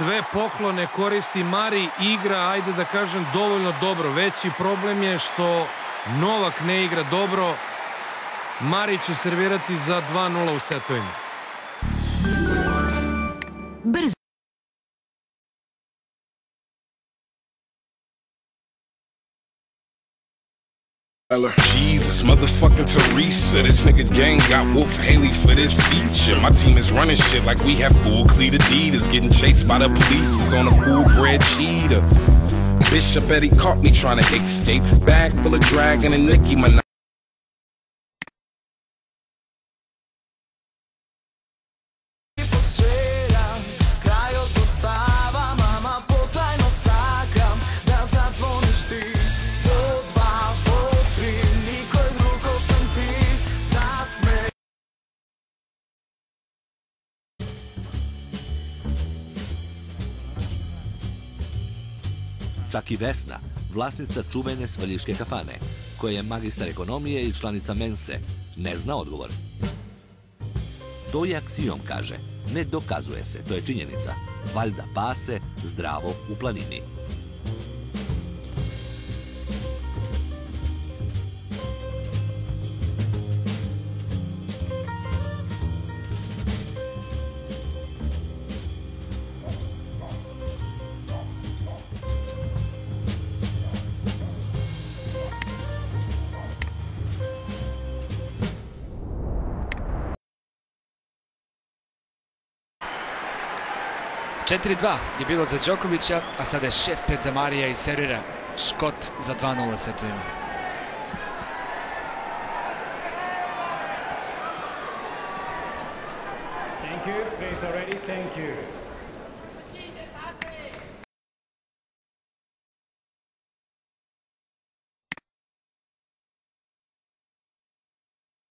sve poklone koristi Mari, igra, ajde da kažem, dovoljno dobro. Veći problem je što Novak ne igra dobro. Mari će servirati za 2-0 u setovima. Brzo. Jesus, motherfucking Teresa. This nigga gang got Wolf Haley for this feature. My team is running shit like we have full cleat Adidas. Getting chased by the police is on a full-bred cheetah. Bishop Eddie caught me trying to escape. Bag full of dragon and Nicki Minaj. Čak i Vesna, vlasnica čuvene svaljiške kafane, koja je magistar ekonomije i članica Mense, ne zna odgovor. To je aksijom, kaže. Ne dokazuje se, to je činjenica. Valjda pase zdravo u planini. (4:2) je bilo za Đokovića, a sada je 6:5 za Marija i servira Škot za 2:0 setovima. Thank you. Please already. Thank you.